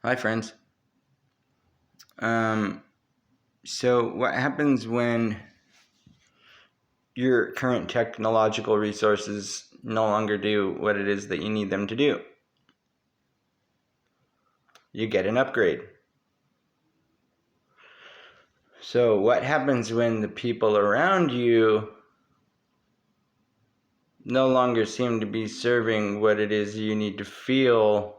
Hi, friends. So what happens when your current technological resources no longer do what it is that you need them to do? You get an upgrade. So what happens when the people around you no longer seem to be serving what it is you need to feel,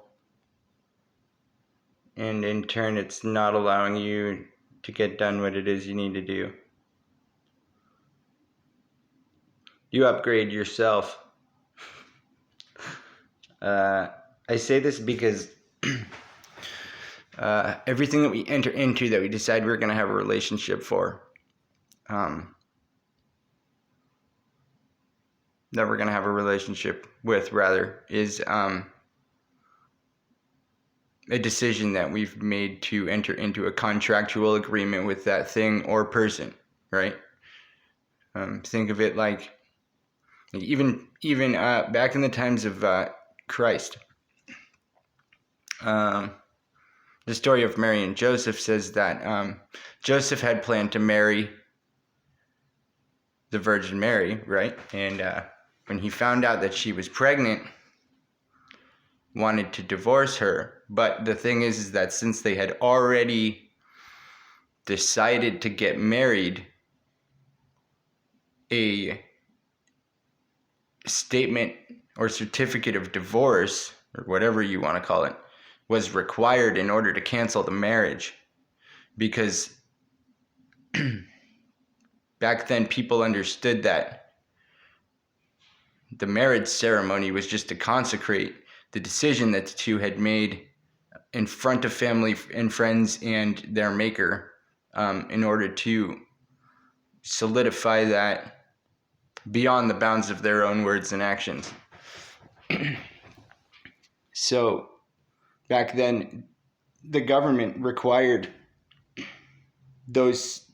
and in turn it's not allowing you to get done what it is you need to do? You upgrade yourself. I say this because everything that we enter into that we decide we're going to have a relationship for, that we're going to have a relationship with, rather, is a decision that we've made to enter into a contractual agreement with that thing or person, right? Think of it like even back in the times of Christ. The story of Mary and Joseph says that Joseph had planned to marry the Virgin Mary, right? And when he found out that she was pregnant, wanted to divorce her. But the thing is that since they had already decided to get married, a statement or certificate of divorce, or whatever you want to call it, was required in order to cancel the marriage. Because back then people understood that the marriage ceremony was just to consecrate the decision that the two had made in front of family and friends and their maker, in order to solidify that beyond the bounds of their own words and actions. So back then, the government required those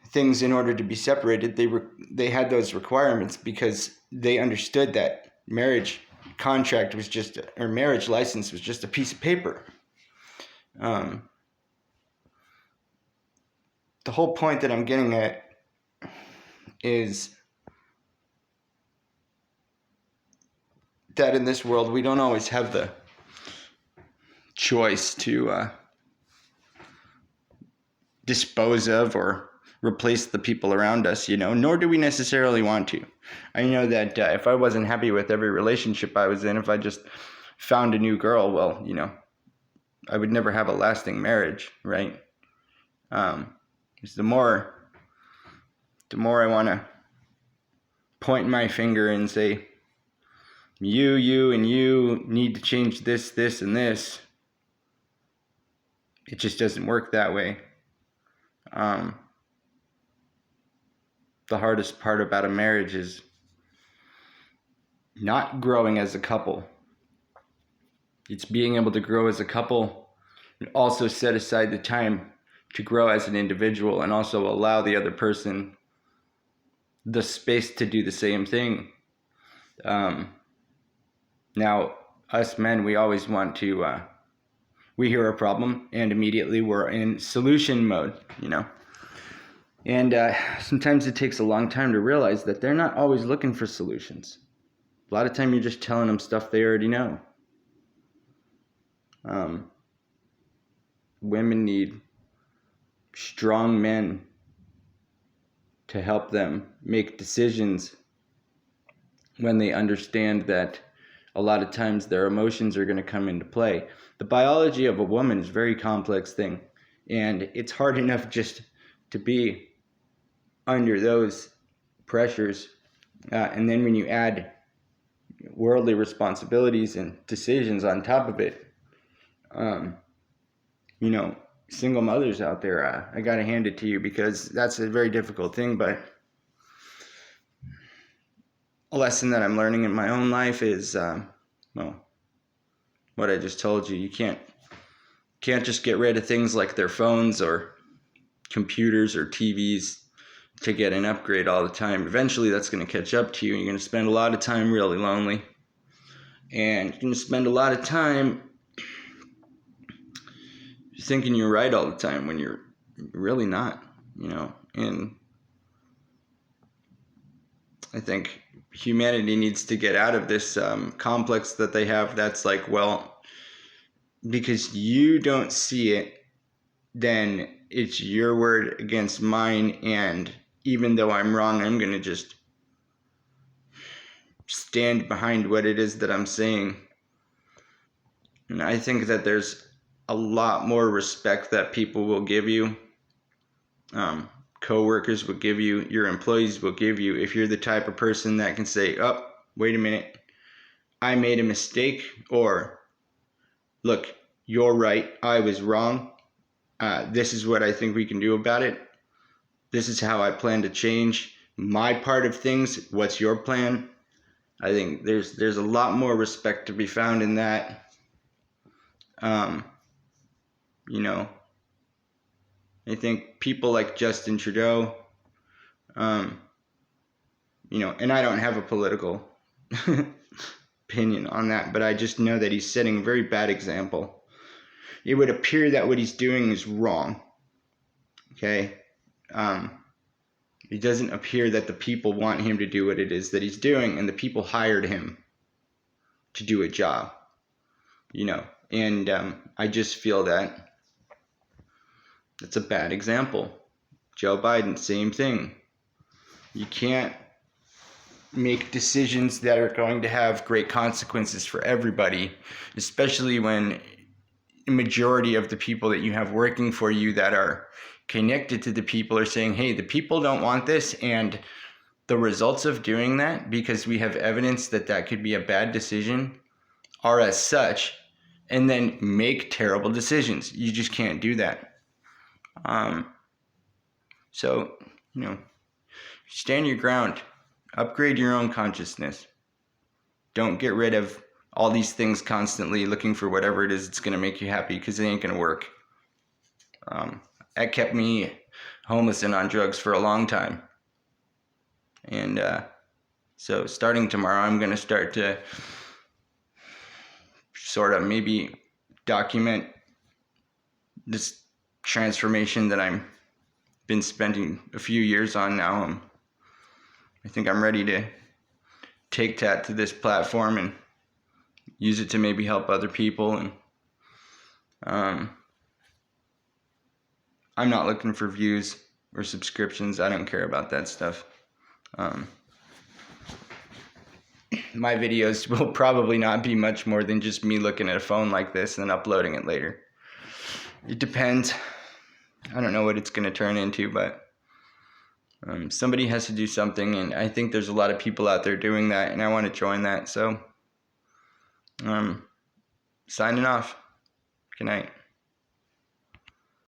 things in order to be separated. They had those requirements because they understood that marriage contract was just, or marriage license was just a piece of paper. The whole point that I'm getting at is that in this world we don't always have the choice to dispose of or replace the people around us, nor do we necessarily want to. I know that if I wasn't happy with every relationship I was in, if I just found a new girl, well, I would never have a lasting marriage, right? Because the more I want to point my finger and say, you, and you need to change this, and this, it just doesn't work that way. The hardest part about a marriage is not growing as a couple. It's being able to grow as a couple and also set aside the time to grow as an individual, and also allow the other person the space to do the same thing. Now, us men, we always want to, we hear a problem and immediately we're in solution mode, And sometimes it takes a long time to realize that they're not always looking for solutions. A lot of time you're just telling them stuff they already know. Women need strong men to help them make decisions when they understand that a lot of times their emotions are going to come into play. The biology of a woman is a very complex thing, and it's hard enough just to be under those pressures, and then when you add worldly responsibilities and decisions on top of it, single mothers out there, I gotta hand it to you, because that's a very difficult thing. But a lesson that I'm learning in my own life is, what I just told you. You can't just get rid of things like their phones or computers or TVs to get an upgrade all the time. Eventually that's going to catch up to you, and you're going to spend a lot of time really lonely, and you're going to spend a lot of time thinking you're right all the time when you're really not, and I think humanity needs to get out of this complex that they have that's like, well, because you don't see it, then it's your word against mine, and even though I'm wrong, I'm going to just stand behind what it is that I'm saying. And I think that there's a lot more respect that people will give you, co-workers will give you, your employees will give you, if you're the type of person that can say, oh, wait a minute, I made a mistake, or look, you're right, I was wrong. This is what I think we can do about it. This is how I plan to change my part of things. What's your plan? I think there's a lot more respect to be found in that. I think people like Justin Trudeau, and I don't have a political opinion on that, but I just know that he's setting a very bad example. It would appear that what he's doing is wrong. Okay? It doesn't appear that the people want him to do what it is that he's doing, and the people hired him to do a job. And I just feel that it's a bad example. Joe Biden, same thing. You can't make decisions that are going to have great consequences for everybody, especially when the majority of the people that you have working for you that are connected to the people are saying, hey, the people don't want this, and the results of doing that, because we have evidence that that could be a bad decision, are as such, and then make terrible decisions. You just can't do that. So, stand your ground. Upgrade your own consciousness. Don't get rid of all these things constantly looking for whatever it is that's going to make you happy, because it ain't going to work. That kept me homeless and on drugs for a long time. And so starting tomorrow, I'm going to start to sort of maybe document this transformation that I'm been spending a few years on now. I think I'm ready to take that to this platform and use it to maybe help other people. And I'm not looking for views or subscriptions. I don't care about that stuff. My videos will probably not be much more than just me looking at a phone like this and then uploading it later. It depends. I don't know what it's going to turn into, but somebody has to do something, and I think there's a lot of people out there doing that, and I want to join that. So, signing off. Good night.